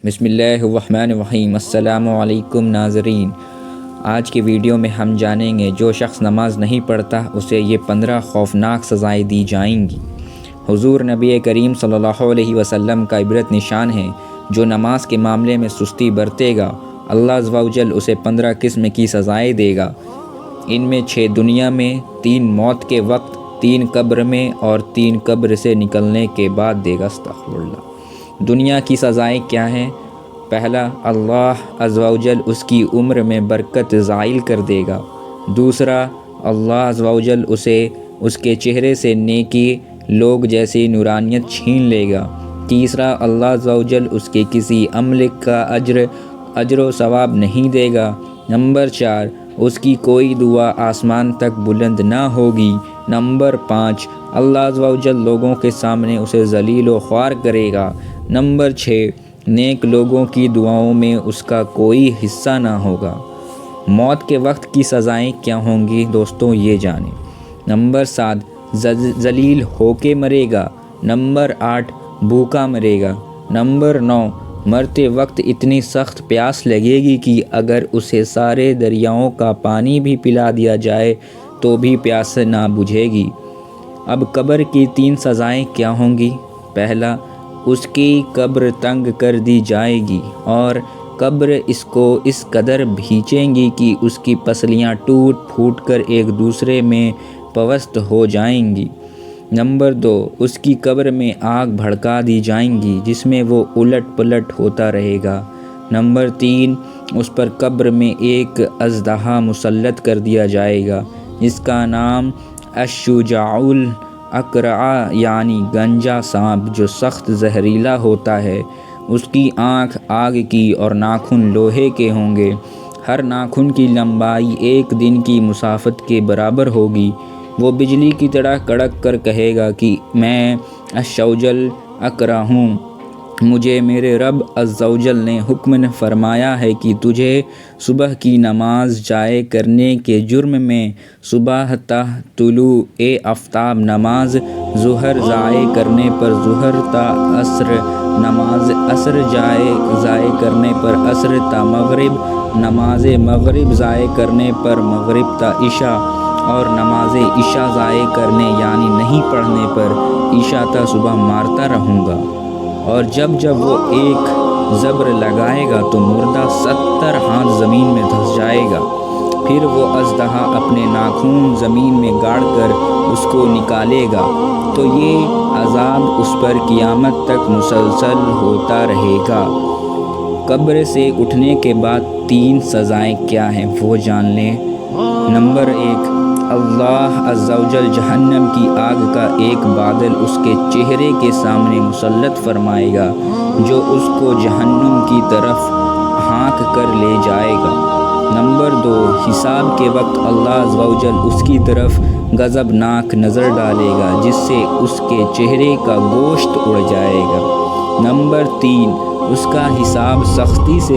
بسم اللہ الرحمن الرحیم۔ السلام علیکم ناظرین، آج کے ویڈیو میں ہم جانیں گے جو شخص نماز نہیں پڑھتا اسے یہ 15 خوفناک سزائیں دی جائیں گی۔ حضور نبی کریم صلی اللہ علیہ وسلم کا عبرت نشان ہے، جو نماز کے معاملے میں سستی برتے گا اللہ عز و جل اسے 15 قسم کی سزائیں دے گا۔ ان میں 6 دنیا میں، 3 موت کے وقت، 3 قبر میں اور 3 قبر سے نکلنے کے بعد دے گا۔ استغفر اللہ۔ دنیا کی سزائیں کیا ہیں؟ پہلا، اللہ عز و جل اس کی عمر میں برکت زائل کر دے گا۔ دوسرا، اللہ عز و جل اسے اس کے چہرے سے نیکی لوگ جیسی نورانیت چھین لے گا۔ تیسرا، اللہ عز و جل اس کے کسی عمل کا اجر و ثواب نہیں دے گا۔ نمبر 4، اس کی کوئی دعا آسمان تک بلند نہ ہوگی۔ نمبر 5، اللہ عز و جل لوگوں کے سامنے اسے ذلیل و خوار کرے گا۔ نمبر 6، نیک لوگوں کی دعاؤں میں اس کا کوئی حصہ نہ ہوگا۔ موت کے وقت کی سزائیں کیا ہوں گی دوستوں، یہ جانیں۔ نمبر 7، ذلیل ہو کے مرے گا۔ نمبر 8، بھوکا مرے گا۔ نمبر 9، مرتے وقت اتنی سخت پیاس لگے گی کہ اگر اسے سارے دریاؤں کا پانی بھی پلا دیا جائے تو بھی پیاس نہ بجھے گی۔ اب قبر کی 3 سزائیں کیا ہوں گی؟ پہلا، اس کی قبر تنگ کر دی جائے گی اور قبر اس کو اس قدر بھینچیں گی کہ اس کی پسلیاں ٹوٹ پھوٹ کر ایک دوسرے میں پیوست ہو جائیں گی۔ نمبر 2، اس کی قبر میں آگ بھڑکا دی جائیں گی جس میں وہ الٹ پلٹ ہوتا رہے گا۔ نمبر 3، اس پر قبر میں ایک اژدہا مسلط کر دیا جائے گا جس کا نام الشجاع الاقرع یعنی گنجا سانپ، جو سخت زہریلا ہوتا ہے۔ اس کی آنکھ آگ کی اور ناخن لوہے کے ہوں گے۔ ہر ناخن کی لمبائی 1 دن کی مسافت کے برابر ہوگی۔ وہ بجلی کی طرح کڑک کر کہے گا کہ میں الشجاع الاقرع ہوں، مجھے میرے رب عز و جل نے حکم فرمایا ہے کہ تجھے صبح کی نماز ضائع کرنے کے جرم میں صبح تا طلوع آفتاب نماز، ظہر ضائع کرنے پر ظہر تا عصر نماز، عصر ضائع کرنے پر عصر تا مغرب نماز، مغرب ضائع کرنے پر مغرب تا عشاء، اور نماز عشاء ضائع کرنے یعنی نہیں پڑھنے پر عشاء تا صبح مارتا رہوں گا۔ اور جب وہ ایک زبر لگائے گا تو مردہ 70 ہاتھ زمین میں دھس جائے گا۔ پھر وہ اژدہا اپنے ناخن زمین میں گاڑ کر اس کو نکالے گا، تو یہ عذاب اس پر قیامت تک مسلسل ہوتا رہے گا۔ قبر سے اٹھنے کے بعد 3 سزائیں کیا ہیں وہ جان لیں۔ نمبر 1، اللہ عز و جل جہنم کی آگ کا ایک بادل اس کے چہرے کے سامنے مسلط فرمائے گا جو اس کو جہنم کی طرف ہانک کر لے جائے گا۔ نمبر 2، حساب کے وقت اللہ عز و جل اس کی طرف غضبناک نظر ڈالے گا جس سے اس کے چہرے کا گوشت اڑ جائے گا۔ نمبر 3، اس کا حساب سختی سے